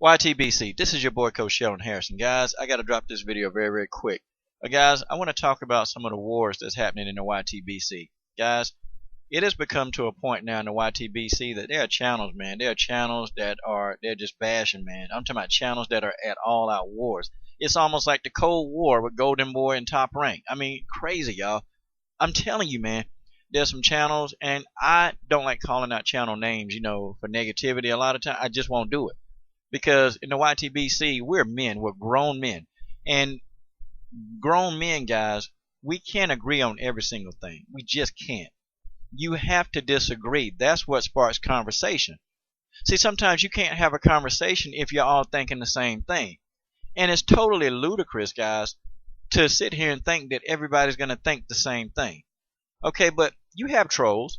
YTBC, this is your boy Coach Sheldon Harrison. Guys, I got to drop this video very quick. Guys, I want to talk about some of the wars that's happening in the YTBC. Guys, it has become to a point now in the YTBC that there are channels, man. There are channels that they're just bashing, man. I'm talking about channels that are at all out wars. It's almost like the Cold War with Golden Boy and Top Rank. I mean, crazy, y'all. I'm telling you, man. There's some channels, and I don't like calling out channel names, for negativity. A lot of times, I just won't do it. Because in the YTBC, we're men. We're grown men. And grown men, guys, we can't agree on every single thing. We just can't. You have to disagree. That's what sparks conversation. See, sometimes you can't have a conversation if you're all thinking the same thing. And it's totally ludicrous, guys, to sit here and think that everybody's going to think the same thing. Okay, but you have trolls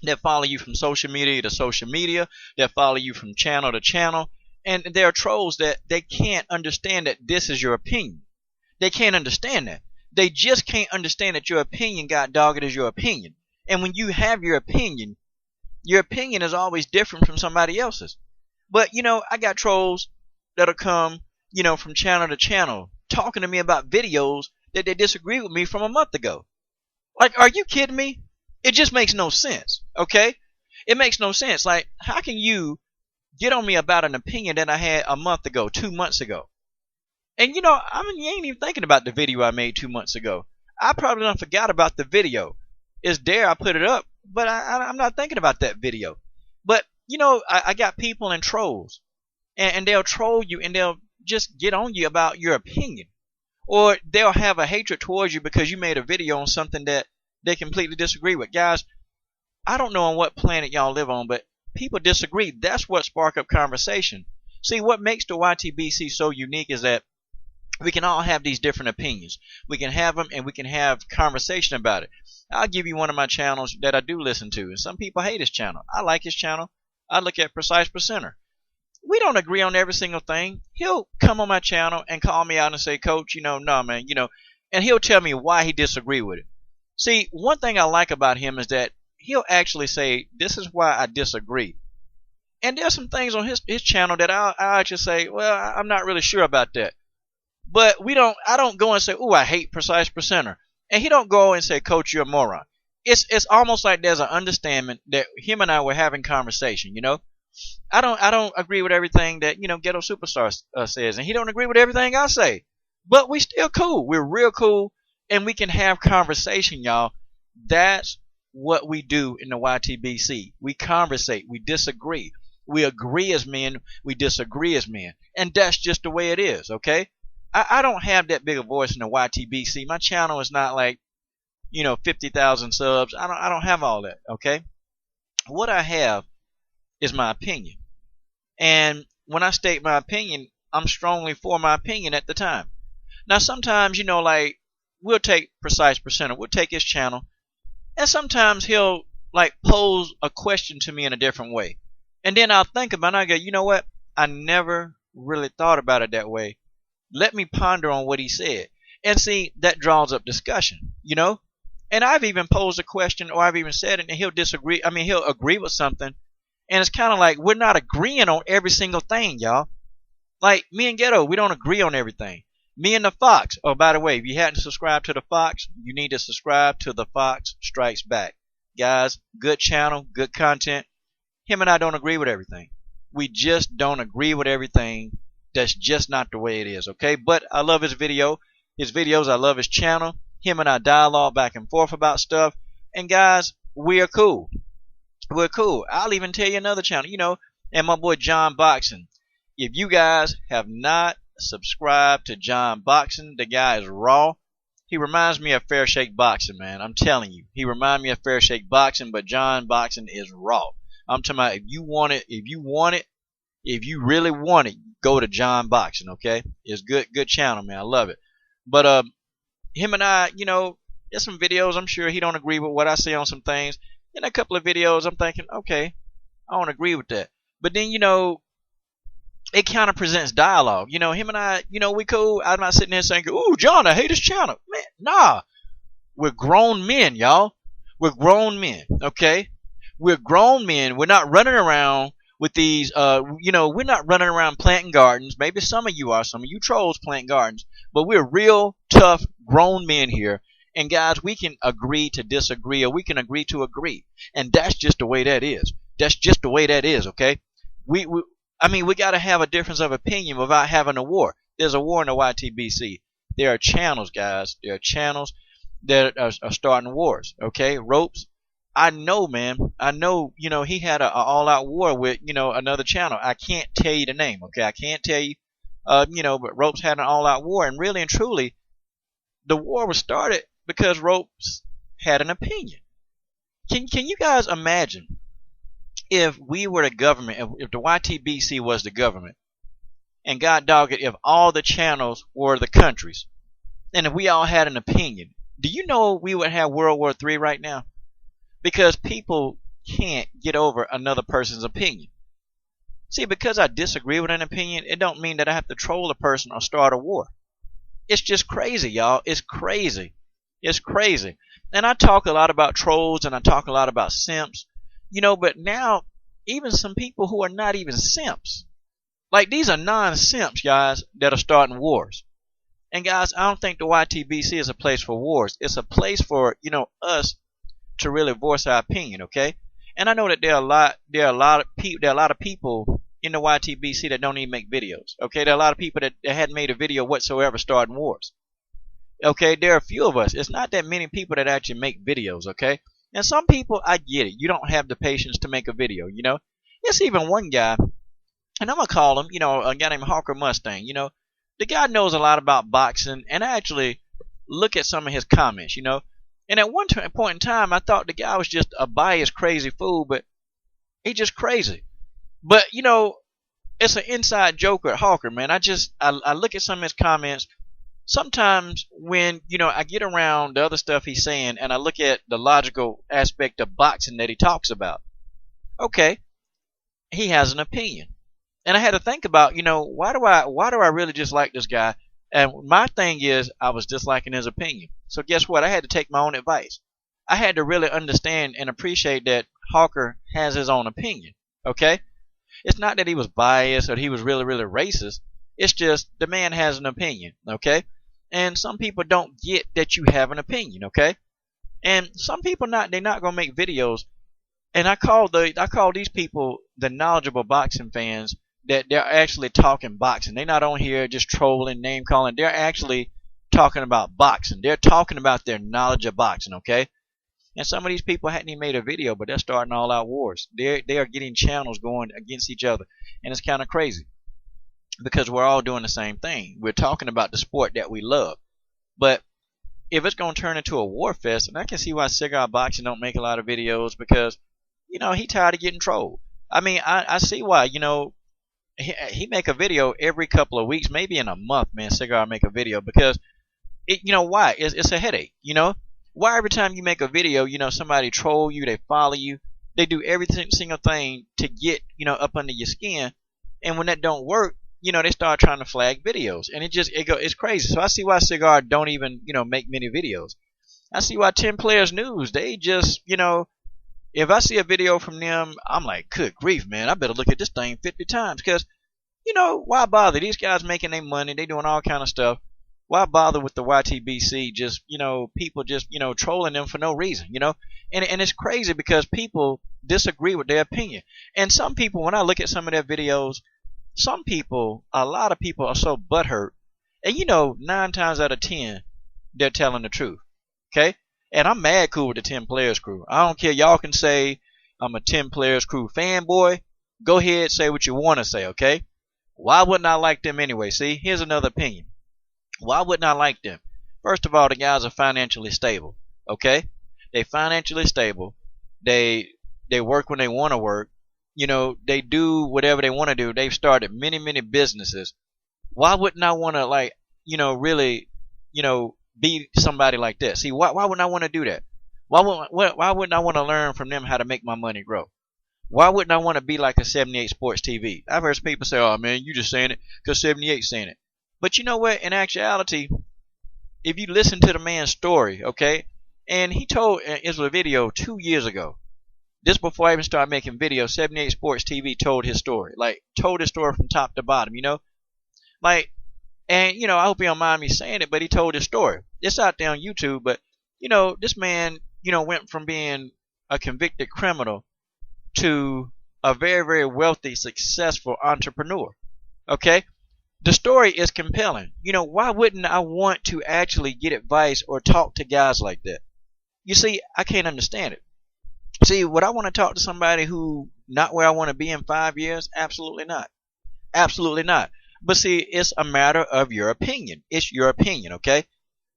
that follow you from social media to social media, that follow you from channel to channel, and there are trolls that they can't understand that this is your opinion. They can't understand that. They just can't understand that your opinion, god dog it, is your opinion. And when you have your opinion is always different from somebody else's. But, I got trolls that'll come, from channel to channel, talking to me about videos that they disagree with me from a month ago. Like, are you kidding me? It just makes no sense, okay? It makes no sense. Like, how can you get on me about an opinion that I had a month ago, 2 months ago? And, you ain't even thinking about the video I made 2 months ago. I probably done forgot about the video. It's there, I put it up, but I'm not thinking about that video. But, I got people and trolls, and they'll troll you, and they'll just get on you about your opinion. Or they'll have a hatred towards you because you made a video on something that they completely disagree with. Guys, I don't know on what planet y'all live on, but people disagree. That's what spark up conversation. See, what makes the YTBC so unique is that we can all have these different opinions. We can have them, and we can have conversation about it. I'll give you one of my channels that I do listen to, and some people hate his channel. I like his channel. I look at Precise Percenter. We don't agree on every single thing. He'll come on my channel and call me out and say, Coach, no, man, and he'll tell me why he disagreed with it. See, one thing I like about him is that he'll actually say, this is why I disagree. And there's some things on his channel that I'll just say, well, I'm not really sure about that. But I don't go and say, oh, I hate Precise Percenter. And he don't go and say, Coach, you're a moron. It's almost like there's an understanding that him and I were having conversation, I don't agree with everything that, Ghetto Superstar says, and he don't agree with everything I say. But we still cool. We're real cool, and we can have conversation, y'all. That's what we do in the YTBC. We conversate. We disagree. We agree as men. We disagree as men. And that's just the way it is, okay? I don't have that big a voice in the YTBC. My channel is not like, 50,000 subs. I don't have all that, okay? What I have is my opinion. And when I state my opinion, I'm strongly for my opinion at the time. Now, sometimes, like, we'll take Precise Percenter. We'll take his channel. And sometimes he'll, like, pose a question to me in a different way. And then I'll think about it, and I go, you know what? I never really thought about it that way. Let me ponder on what he said. And see, that draws up discussion, And I've even posed a question, or I've even said it, and he'll disagree. I mean, he'll agree with something. And it's kind of like we're not agreeing on every single thing, y'all. Like, me and Ghetto, we don't agree on everything. Me and the Fox. Oh, by the way, if you hadn't subscribed to the Fox, you need to subscribe to the Fox Strikes Back. Guys, good channel, good content. Him and I don't agree with everything. We just don't agree with everything. That's just not the way it is, okay? But I love his videos. I love his channel. Him and I dialogue back and forth about stuff. And guys, we are cool. We're cool. I'll even tell you another channel, and my boy John Boxing. If you guys have not subscribed to John Boxing, the guy is raw. He reminds me of Fair Shake Boxing, man. I'm telling you. He reminds me of Fair Shake Boxing, but John Boxing is raw. I'm talking about if you want it, if you really want it, go to John Boxing, okay? It's good channel, man. I love it. But him and I, there's some videos I'm sure he don't agree with what I say on some things. In a couple of videos, I'm thinking, okay, I don't agree with that. But then, it kind of presents dialogue. Him and I, we cool. I'm not sitting there saying, ooh, John, I hate his channel. Man, nah. We're grown men, y'all. We're grown men, okay? We're grown men. We're not running around with these, we're not running around planting gardens. Maybe some of you are, some of you trolls plant gardens, but we're real tough grown men here. And guys, we can agree to disagree, or we can agree to agree. And that's just the way that is. That's just the way that is, okay? We got to have a difference of opinion without having a war. There's a war in the YTBC. There are channels, guys. There are channels that are starting wars, okay? Ropes. I know, man. I know, he had a all-out war with, another channel. I can't tell you the name, okay? I can't tell you, but Ropes had an all-out war. And really and truly, the war was started because Ropes had an opinion. Can you guys imagine if we were the government, if the YTBC was the government, and God dog it, if all the channels were the countries, and if we all had an opinion, do you know we would have World War III right now? Because people can't get over another person's opinion. See, because I disagree with an opinion, it don't mean that I have to troll a person or start a war. It's just crazy, y'all. It's crazy. It's crazy. And I talk a lot about trolls, and I talk a lot about simps, but now even some people who are not even simps, like these are non-simps, guys, that are starting wars. And guys, I don't think the YTBC is a place for wars. It's a place for, us to really voice our opinion, okay? And I know that there are a lot of people in the YTBC that don't even make videos, okay? There are a lot of people that hadn't made a video whatsoever starting wars. Okay, there are a few of us. It's not that many people that actually make videos, okay? And some people, I get it. You don't have the patience to make a video, It's even one guy, and I'm going to call him, a guy named Hawker Mustang, The guy knows a lot about boxing, and I actually look at some of his comments, And at one point in time, I thought the guy was just a biased, crazy fool, but he's just crazy. But, it's an inside joke at Hawker, man. I look at some of his comments. Sometimes when, I get around the other stuff he's saying, and I look at the logical aspect of boxing that he talks about. Okay, he has an opinion. And I had to think about, why do I really dislike this guy? And my thing is, I was disliking his opinion. So guess what? I had to take my own advice. I had to really understand and appreciate that Hawker has his own opinion. Okay? It's not that he was biased or he was really, really racist. It's just the man has an opinion. Okay? And some people don't get that you have an opinion. Okay? And some people they're not gonna make videos. And I call these people the knowledgeable boxing fans, that they're actually talking boxing. They're not on here just trolling, name calling. They're actually talking about boxing. They're talking about their knowledge of boxing, okay? And some of these people hadn't even made a video, but they're starting all out wars. They are getting channels going against each other. And it's kind of crazy because we're all doing the same thing. We're talking about the sport that we love. But if it's going to turn into a war fest, and I can see why Cigar Boxing don't make a lot of videos, because, he tired of getting trolled. I mean, I see why, he make a video every couple of weeks, maybe in a month, man. Cigar make a video because why? It's a headache. Why every time you make a video, somebody troll you, they follow you, they do every single thing to get up under your skin, and when that don't work, they start trying to flag videos, and it's crazy. So I see why Cigar don't even make many videos. I see why 10 Players News, they just if I see a video from them, I'm like, good grief, man, I better look at this thing 50 times. Because, why bother? These guys making their money. They doing all kind of stuff. Why bother with the YTBC? Just, people just, trolling them for no reason, And it's crazy because people disagree with their opinion. And some people, when I look at some of their videos, a lot of people are so butthurt. And, 9 times out of 10, they're telling the truth. Okay? And I'm mad cool with the 10 Players crew. I don't care. Y'all can say I'm a 10 Players crew fanboy. Go ahead, say what you want to say, okay? Why wouldn't I like them anyway? See, here's another opinion. Why wouldn't I like them? First of all, the guys are financially stable, okay? They financially stable. They work when they want to work. They do whatever they want to do. They've started many, many businesses. Why wouldn't I want to, really, be somebody like that? See, why wouldn't I want to do that? Why wouldn't I want to learn from them how to make my money grow? Why wouldn't I want to be like a 78 Sports TV? I've heard people say, oh, man, you just saying it because 78's saying it. But you know what? In actuality, if you listen to the man's story, okay, and he told, it was a video 2 years ago, This before I even started making videos, 78 Sports TV told his story. Like, told his story from top to bottom, you know? Like, and, you know, I hope he don't mind me saying it, but he told his story. It's out there on YouTube, but, you know, this man, you know, went from being a convicted criminal to a very, very wealthy, successful entrepreneur. Okay? The story is compelling. You know, why wouldn't I want to actually get advice or talk to guys like that? You see, I can't understand it. See, would I want to talk to somebody who not where I want to be in 5 years? Absolutely not. Absolutely not. But see, it's a matter of your opinion. It's your opinion, okay?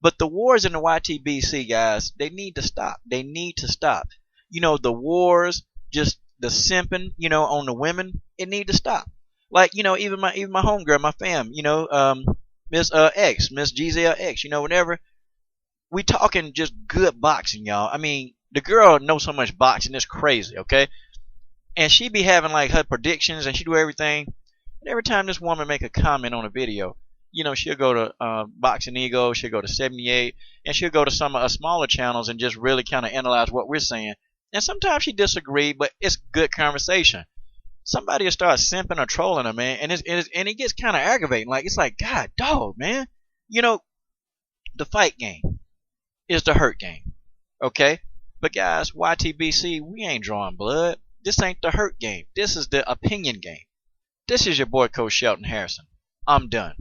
But the wars in the YTBC, guys, they need to stop. They need to stop. You know, the wars, just the simping, you know, on the women, it need to stop. Like, you know, even my homegirl, my fam, you know, Miss X, Miss Giselle X, you know, whatever. We talking just good boxing, y'all. I mean, the girl knows so much boxing, it's crazy, okay? And she be having like her predictions and she do everything. And every time this woman make a comment on a video, you know, she'll go to Boxing Ego, she'll go to 78, and she'll go to some of her smaller channels and just really kind of analyze what we're saying. And sometimes she disagree, but it's good conversation. Somebody will start simping or trolling her, man, and it gets kind of aggravating. Like, it's like, God, dog, man. You know, the fight game is the hurt game, okay? But guys, YTBC, we ain't drawing blood. This ain't the hurt game. This is the opinion game. This is your boy, Coach Shelton Harrison. I'm done.